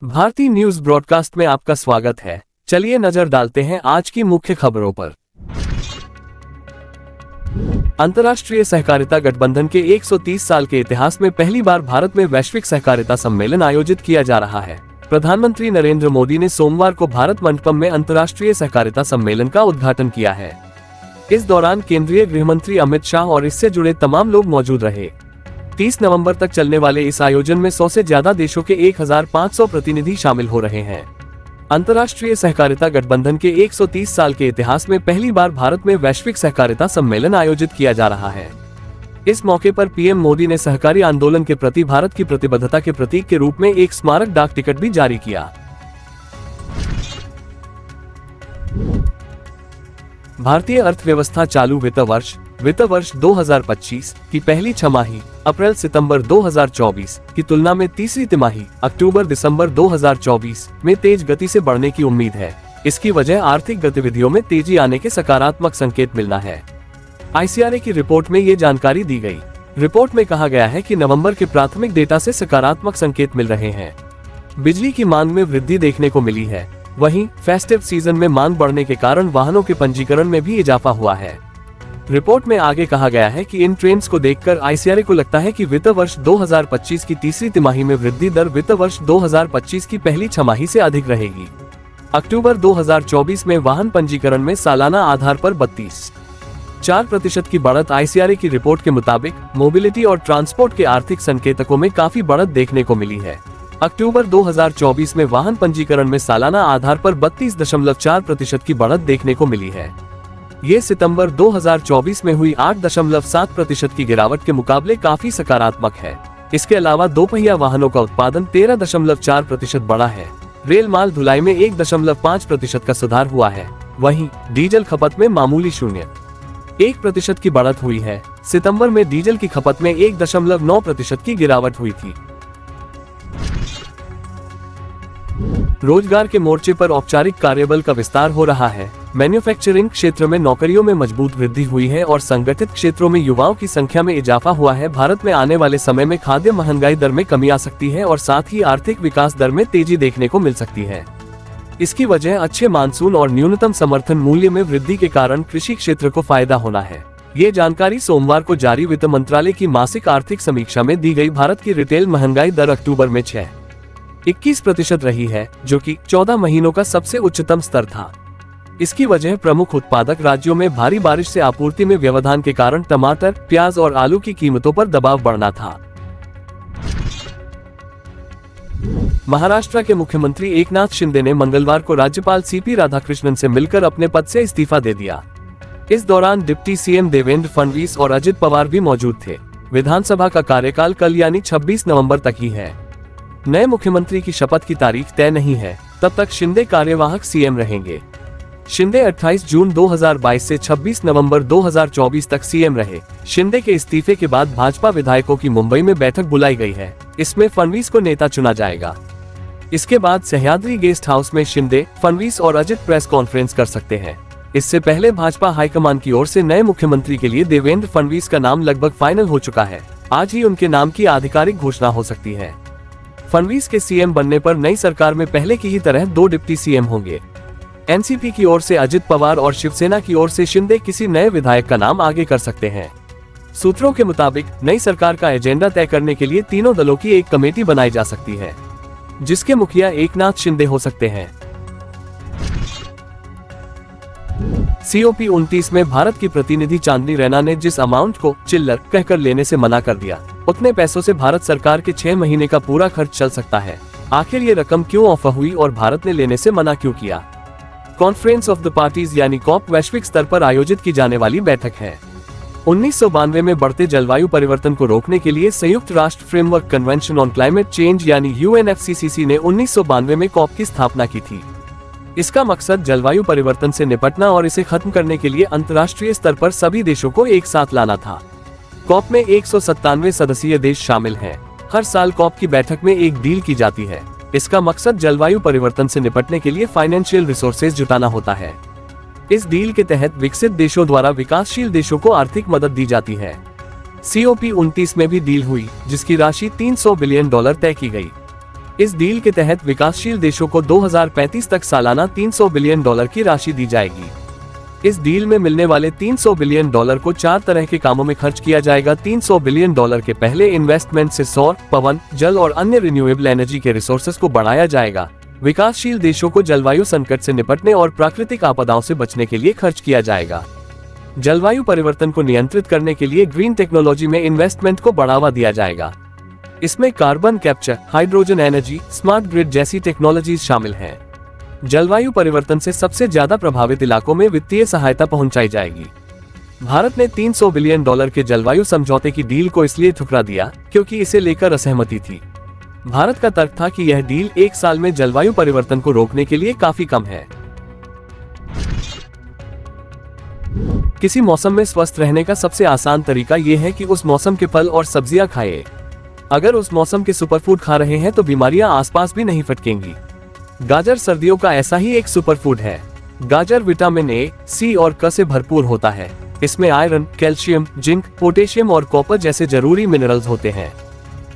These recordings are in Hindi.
भारतीय न्यूज ब्रॉडकास्ट में आपका स्वागत है। चलिए नजर डालते हैं आज की मुख्य खबरों पर। अंतर्राष्ट्रीय सहकारिता गठबंधन के 130 साल के इतिहास में पहली बार भारत में वैश्विक सहकारिता सम्मेलन आयोजित किया जा रहा है। प्रधानमंत्री नरेंद्र मोदी ने सोमवार को भारत मंडपम में अंतर्राष्ट्रीय सहकारिता सम्मेलन का उद्घाटन किया है। इस दौरान केंद्रीय गृह मंत्री अमित शाह और इससे जुड़े तमाम लोग मौजूद रहे। 30 नवंबर तक चलने वाले इस आयोजन में 100 से ज्यादा देशों के 1500 प्रतिनिधि शामिल हो रहे हैं। अंतर्राष्ट्रीय सहकारिता गठबंधन के 130 साल के इतिहास में पहली बार भारत में वैश्विक सहकारिता सम्मेलन आयोजित किया जा रहा है। इस मौके पर पीएम मोदी ने सहकारी आंदोलन के प्रति भारत की प्रतिबद्धता के प्रतीक के रूप में एक स्मारक डाक टिकट भी जारी किया। भारतीय अर्थव्यवस्था चालू वित्त वर्ष 2025 की पहली छमाही अप्रैल सितंबर 2024 की तुलना में तीसरी तिमाही अक्टूबर दिसंबर 2024 में तेज गति से बढ़ने की उम्मीद है। इसकी वजह आर्थिक गतिविधियों में तेजी आने के सकारात्मक संकेत मिलना है। आईसीआरए की रिपोर्ट में ये जानकारी दी गई। रिपोर्ट में कहा गया है कि नवंबर के प्राथमिक डेटा से सकारात्मक संकेत मिल रहे हैं। बिजली की मांग में वृद्धि देखने को मिली है। वहीं फेस्टिव सीजन में मांग बढ़ने के कारण वाहनों के पंजीकरण में भी इजाफा हुआ है। रिपोर्ट में आगे कहा गया है कि इन ट्रेंड्स को देखकर आईसीआरए को लगता है कि वित्त वर्ष 2025 की तीसरी तिमाही में वृद्धि दर वित्त वर्ष 2025 की पहली छमाही से अधिक रहेगी। अक्टूबर 2024 में वाहन पंजीकरण में सालाना आधार पर 32.4% की बढ़त। आईसीआरए की रिपोर्ट के मुताबिक मोबिलिटी और ट्रांसपोर्ट के आर्थिक संकेतकों में काफी बढ़त देखने को मिली है। अक्टूबर 2024 में वाहन पंजीकरण में सालाना आधार पर 32.4% की बढ़त देखने को मिली है। ये सितंबर 2024 में हुई 8.7% की गिरावट के मुकाबले काफी सकारात्मक है। इसके अलावा दोपहिया वाहनों का उत्पादन 13.4% बढ़ा है। रेल माल ढुलाई में 1.5% का सुधार हुआ है। वहीं डीजल खपत में मामूली 0.1% की बढ़त हुई है। सितंबर में डीजल की खपत में 1.9% की गिरावट हुई थी। रोजगार के मोर्चे पर औपचारिक कार्यबल का विस्तार हो रहा है। मैन्युफैक्चरिंग क्षेत्र में नौकरियों में मजबूत वृद्धि हुई है और संगठित क्षेत्रों में युवाओं की संख्या में इजाफा हुआ है। भारत में आने वाले समय में खाद्य महंगाई दर में कमी आ सकती है और साथ ही आर्थिक विकास दर में तेजी देखने को मिल सकती है। इसकी वजह अच्छे मानसून और न्यूनतम समर्थन मूल्य में वृद्धि के कारण कृषि क्षेत्र को फायदा होना है। ये जानकारी सोमवार को जारी वित्त मंत्रालय की मासिक आर्थिक समीक्षा में दी गई। भारत की रिटेल महंगाई दर अक्टूबर में 6.21% रही है, जो कि 14 महीनों का सबसे उच्चतम स्तर था। इसकी वजह प्रमुख उत्पादक राज्यों में भारी बारिश से आपूर्ति में व्यवधान के कारण टमाटर, प्याज और आलू की कीमतों पर दबाव बढ़ना था। महाराष्ट्र के मुख्यमंत्री एकनाथ शिंदे ने मंगलवार को राज्यपाल सीपी राधाकृष्णन से मिलकर अपने पद से इस्तीफा दे दिया। इस दौरान डिप्टी सीएम देवेंद्र फडणवीस और अजित पवार भी मौजूद थे। विधानसभा का कार्यकाल कल यानी 26 नवंबर तक ही है। नए मुख्यमंत्री की शपथ की तारीख तय नहीं है। तब तक शिंदे कार्यवाहक सीएम रहेंगे। शिंदे 28 जून 2022 से 26 नवंबर 2024 तक सीएम रहे। शिंदे के इस्तीफे के बाद भाजपा विधायकों की मुंबई में बैठक बुलाई गई है। इसमें फडणवीस को नेता चुना जाएगा। इसके बाद सह्याद्री गेस्ट हाउस में शिंदे, फडणवीस और अजित प्रेस कॉन्फ्रेंस कर सकते हैं। इससे पहले भाजपा हाईकमान की ओर से नए मुख्यमंत्री के लिए देवेंद्र फडणवीस का नाम लगभग फाइनल हो चुका है। आज ही उनके नाम की आधिकारिक घोषणा हो सकती है। फडणवीस के सीएम बनने पर नई सरकार में पहले की ही तरह 2 डिप्टी सीएम होंगे। एनसीपी की ओर से अजित पवार और शिवसेना की ओर से शिंदे किसी नए विधायक का नाम आगे कर सकते हैं। सूत्रों के मुताबिक नई सरकार का एजेंडा तय करने के लिए तीनों दलों की एक कमेटी बनाई जा सकती है, जिसके मुखिया एकनाथ शिंदे हो सकते हैं। COP29 में भारत की प्रतिनिधि चांदनी रैना ने जिस अमाउंट को चिल्लर कहकर लेने से मना कर दिया, उतने पैसों से भारत सरकार के 6 महीने का पूरा खर्च चल सकता है। आखिर ये रकम क्यों ऑफर हुई और भारत ने लेने से मना क्यों किया? कॉन्फ्रेंस ऑफ द पार्टीज यानी कॉप वैश्विक स्तर पर आयोजित की जाने वाली बैठक है। 1992 में बढ़ते जलवायु परिवर्तन को रोकने के लिए संयुक्त राष्ट्र framework convention on climate change यानी UNFCCC ने 1992 में कॉप की स्थापना की थी। इसका मकसद जलवायु परिवर्तन से निपटना और इसे खत्म करने के लिए अंतर्राष्ट्रीय स्तर पर सभी देशों को एक साथ लाना था। कॉप में 197 सदस्यीय देश शामिल हैं। हर साल कॉप की बैठक में एक डील की जाती है। इसका मकसद जलवायु परिवर्तन से निपटने के लिए फाइनेंशियल रिसोर्सेज जुटाना होता है। इस डील के तहत विकसित देशों द्वारा विकासशील देशों को आर्थिक मदद दी जाती है। COP29 में भी डील हुई, जिसकी राशि $300 बिलियन तय की गई। इस डील के तहत विकासशील देशों को 2035 तक सालाना $300 बिलियन की राशि दी जाएगी। इस डील में मिलने वाले $300 बिलियन को 4 तरह के कामों में खर्च किया जाएगा। $300 बिलियन के पहले इन्वेस्टमेंट से सौर, पवन, जल और अन्य रिन्यूएबल एनर्जी के रिसोर्सेज को बढ़ाया जाएगा। विकासशील देशों को जलवायु संकट से निपटने और प्राकृतिक आपदाओं से बचने के लिए खर्च किया जाएगा। जलवायु परिवर्तन को नियंत्रित करने के लिए ग्रीन टेक्नोलॉजी में इन्वेस्टमेंट को बढ़ावा दिया जाएगा। इसमें carbon capture, hydrogen energy, smart grid जैसी टेक्नोलॉजीज शामिल हैं। जलवायु परिवर्तन से सबसे ज्यादा प्रभावित इलाकों में वित्तीय सहायता पहुंचाई जाएगी। भारत ने $300 बिलियन के जलवायु समझौते की डील को इसलिए ठुकरा दिया क्योंकि इसे लेकर असहमति थी। भारत का तर्क था कि यह डील 1 साल में जलवायु परिवर्तन को रोकने के लिए काफी कम है। किसी मौसम में स्वस्थ रहने का सबसे आसान तरीका यह है कि उस मौसम के फल और सब्जियां खाएं। अगर उस मौसम के सुपरफूड खा रहे हैं तो बीमारियां आसपास भी नहीं फटकेंगी। गाजर सर्दियों का ऐसा ही एक सुपरफूड है। गाजर विटामिन ए, सी और क से भरपूर होता है। इसमें आयरन, कैल्शियम, जिंक, पोटेशियम और कॉपर जैसे जरूरी मिनरल्स होते हैं।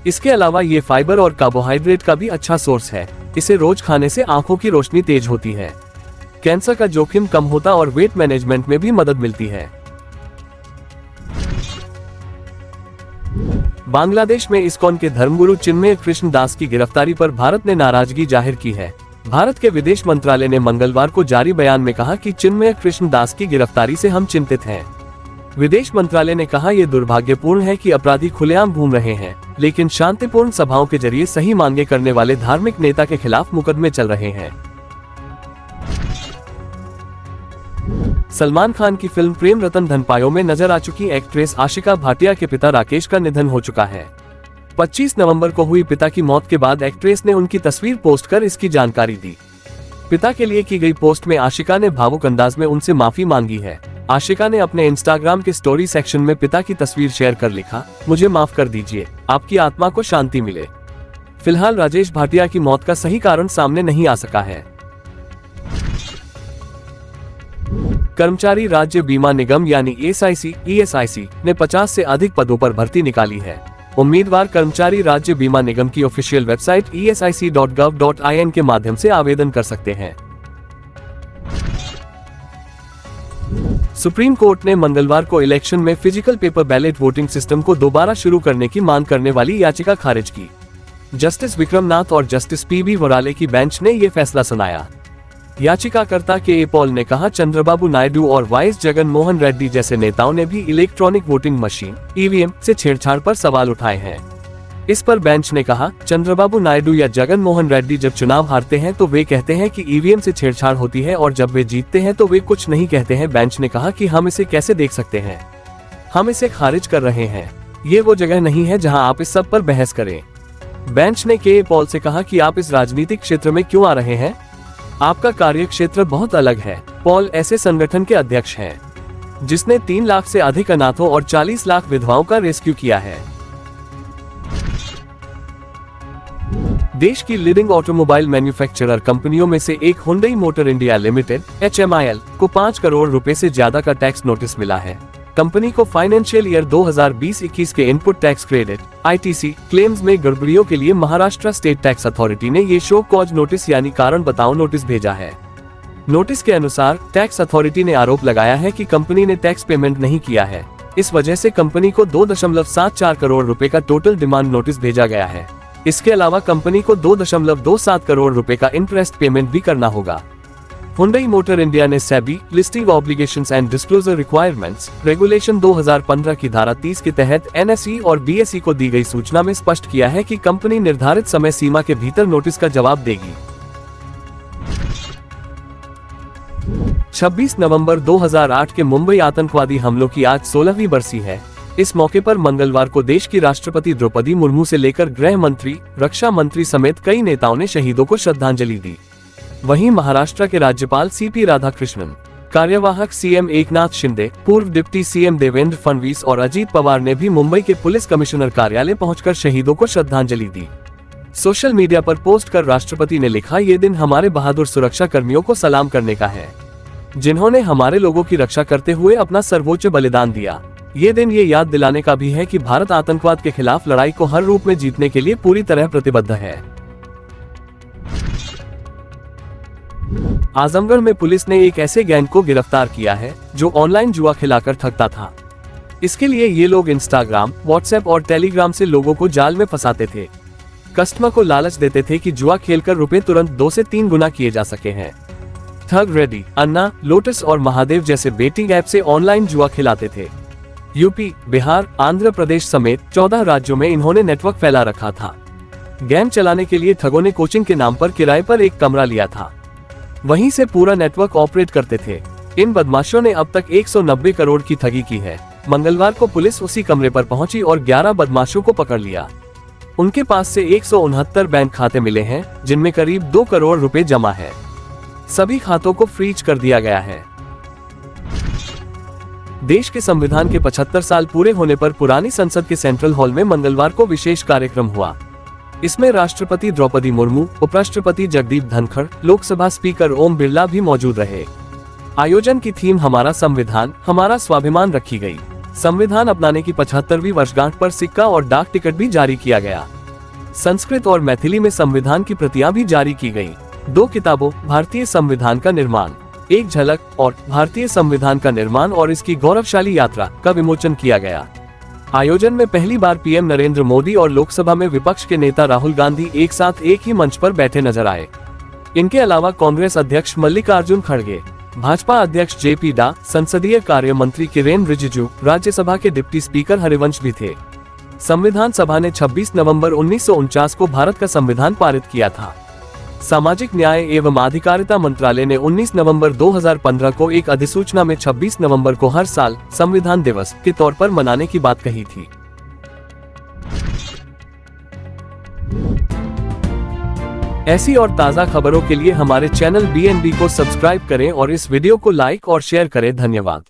इसके अलावा ये फाइबर और कार्बोहाइड्रेट का भी अच्छा सोर्स है। इसे रोज खाने से आंखों की रोशनी तेज होती है, कैंसर का जोखिम कम होता और वेट मैनेजमेंट में भी मदद मिलती है। बांग्लादेश में इस्कॉन के धर्मगुरु चिन्मय कृष्ण दास की गिरफ्तारी पर भारत ने नाराजगी जाहिर की है। भारत के विदेश मंत्रालय ने मंगलवार को जारी बयान में कहा कि चिन्मय कृष्ण दास की गिरफ्तारी से हम चिंतित हैं। विदेश मंत्रालय ने कहा यह दुर्भाग्यपूर्ण है कि अपराधी खुलेआम घूम रहे हैं, लेकिन शांतिपूर्ण सभाओं के जरिए सही मांगे करने वाले धार्मिक नेता के खिलाफ मुकदमे चल रहे हैं। सलमान खान की फिल्म प्रेम रतन धन पायो में नजर आ चुकी एक्ट्रेस आशिका भाटिया के पिता राकेश का निधन हो चुका है। 25 नवंबर को हुई पिता की मौत के बाद एक्ट्रेस ने उनकी तस्वीर पोस्ट कर इसकी जानकारी दी। पिता के लिए की गई पोस्ट में आशिका ने भावुक अंदाज में उनसे माफी मांगी है। आशिका ने अपने इंस्टाग्राम के स्टोरी सेक्शन में पिता की तस्वीर शेयर कर लिखा, मुझे माफ कर दीजिए, आपकी आत्मा को शांति मिले। फिलहाल राजेश भाटिया की मौत का सही कारण सामने नहीं आ सका है। कर्मचारी राज्य बीमा निगम यानी ESIC ने 50 से अधिक पदों पर भर्ती निकाली है। उम्मीदवार कर्मचारी राज्य बीमा निगम की ऑफिशियल वेबसाइट esic.gov.in के माध्यम से आवेदन कर सकते हैं। सुप्रीम कोर्ट ने मंगलवार को इलेक्शन में physical paper ballot voting system को दोबारा शुरू करने की मांग करने वाली याचिका खारिज की। जस्टिस विक्रम नाथ और जस्टिस PB वराले की बेंच ने ये फैसला सुनाया। याचिकाकर्ता के पॉल ने कहा, चंद्रबाबू नायडू और वाइस जगन मोहन रेड्डी जैसे नेताओं ने भी इलेक्ट्रॉनिक वोटिंग मशीन EVM से छेड़छाड़ पर सवाल उठाए हैं। इस पर बेंच ने कहा, चंद्रबाबू नायडू या जगन मोहन रेड्डी जब चुनाव हारते हैं तो वे कहते हैं कि EVM से छेड़छाड़ होती है और जब वे जीतते हैं तो वे कुछ नहीं कहते हैं। बेंच ने कहा कि हम इसे कैसे देख सकते हैं, हम इसे खारिज कर रहे हैं, ये वो जगह नहीं है जहां आप इस सब पर बहस करें। बेंच ने के पॉल से कहा कि आप इस राजनीतिक क्षेत्र में क्यों आ रहे हैं, आपका कार्य क्षेत्र बहुत अलग है। पॉल ऐसे संगठन के अध्यक्ष हैं जिसने 3 लाख से अधिक अनाथों और 40 लाख विधवाओं का रेस्क्यू किया है। देश की लीडिंग ऑटोमोबाइल मैन्युफैक्चरर कंपनियों में से एक Hyundai motor India limited HMIL को 5 करोड़ रुपए से ज्यादा का टैक्स नोटिस मिला है। कंपनी को फाइनेंशियल ईयर 2020-21 के input tax credit ITC claims में गड़बड़ियों के लिए महाराष्ट्र स्टेट टैक्स अथॉरिटी ने ये शो कॉज नोटिस यानी कारण बताओ नोटिस भेजा है। नोटिस के अनुसार टैक्स अथॉरिटी ने आरोप लगाया है कि कंपनी ने टैक्स पेमेंट नहीं किया है। इस वजह से कंपनी को 2.74 करोड़ रुपए का टोटल डिमांड नोटिस भेजा गया है। इसके अलावा कंपनी को 2.27 करोड़ रुपए का इंटरेस्ट पेमेंट भी करना होगा। हुंडई मोटर इंडिया ने SEBI listing obligations and disclosure requirements regulation 2015 की धारा 30 के तहत NSE और BSE को दी गई सूचना में स्पष्ट किया है कि कंपनी निर्धारित समय सीमा के भीतर नोटिस का जवाब देगी। 26 नवंबर 2008 के मुंबई आतंकवादी हमलों की आज 16वीं बरसी है। इस मौके पर मंगलवार को देश की राष्ट्रपति द्रौपदी मुर्मू से लेकर गृह मंत्री, रक्षा मंत्री समेत कई नेताओं ने शहीदों को श्रद्धांजलि दी। वहीं महाराष्ट्र के राज्यपाल CP राधाकृष्णन, कार्यवाहक CM एकनाथ शिंदे, पूर्व डिप्टी CM देवेंद्र फडणवीस और अजीत पवार ने भी मुंबई के पुलिस कमिश्नर कार्यालय पहुंचकर शहीदों को श्रद्धांजलि दी। सोशल मीडिया पर पोस्ट कर राष्ट्रपति ने लिखा, ये दिन हमारे बहादुर सुरक्षा कर्मियों को सलाम करने का है, जिन्होंने हमारे लोगों की रक्षा करते हुए अपना सर्वोच्च बलिदान दिया। ये दिन ये याद दिलाने का भी है कि भारत आतंकवाद के खिलाफ लड़ाई को हर रूप में जीतने के लिए पूरी तरह प्रतिबद्ध है। आजमगढ़ में पुलिस ने एक ऐसे गैंग को गिरफ्तार किया है जो ऑनलाइन जुआ खिलाकर ठगता था। इसके लिए ये लोग इंस्टाग्राम, व्हाट्सएप और टेलीग्राम से लोगों को जाल में फंसाते थे। कस्टमर को लालच देते थे कि जुआ खेलकर रुपए तुरंत 2 से 3 गुना किए जा सके हैं। ठग रेडी, अन्ना, लोटस और महादेव जैसे बेटिंग ऐप से ऑनलाइन जुआ खिलाते थे। यूपी, बिहार, आंध्र प्रदेश समेत 14 राज्यों में इन्होंने नेटवर्क फैला रखा था। गेम चलाने के लिए ठगों ने कोचिंग के नाम पर किराए पर एक कमरा लिया था, वहीं से पूरा नेटवर्क ऑपरेट करते थे। इन बदमाशों ने अब तक 190 करोड़ की ठगी की है। मंगलवार को पुलिस उसी कमरे पर पहुंची और 11 बदमाशों को पकड़ लिया। उनके पास से 169 बैंक खाते मिले हैं, जिनमें करीब 2 करोड़ रुपए जमा है। सभी खातों को फ्रीज कर दिया गया है। देश के संविधान के 75 साल पूरे होने पर पुरानी संसद के सेंट्रल हॉल में मंगलवार को विशेष कार्यक्रम हुआ। इसमें राष्ट्रपति द्रौपदी मुर्मू, उपराष्ट्रपति जगदीप धनखड़, लोकसभा स्पीकर ओम बिरला भी मौजूद रहे। आयोजन की थीम हमारा संविधान, हमारा स्वाभिमान रखी गई। संविधान अपनाने की 75वीं वर्षगांठ पर सिक्का और डाक टिकट भी जारी किया गया। संस्कृत और मैथिली में संविधान की प्रतियां भी जारी की गयी। 2 किताबों, भारतीय संविधान का निर्माण, एक झलक और भारतीय संविधान का निर्माण और इसकी गौरवशाली यात्रा का विमोचन किया गया। आयोजन में पहली बार पीएम नरेंद्र मोदी और लोकसभा में विपक्ष के नेता राहुल गांधी एक साथ एक ही मंच पर बैठे नजर आए। इनके अलावा कांग्रेस अध्यक्ष मल्लिकार्जुन खड़गे, भाजपा अध्यक्ष जेपी नड्डा, संसदीय कार्य मंत्री किरेन रिजिजू, राज्यसभा के डिप्टी स्पीकर हरिवंश भी थे। संविधान सभा ने 26 नवंबर 1949 को भारत का संविधान पारित किया था। सामाजिक न्याय एवं अधिकारिता मंत्रालय ने 19 नवंबर 2015 को एक अधिसूचना में 26 नवंबर को हर साल संविधान दिवस के तौर पर मनाने की बात कही थी। ऐसी और ताज़ा खबरों के लिए हमारे चैनल BNB को सब्सक्राइब करें और इस वीडियो को लाइक और शेयर करें। धन्यवाद।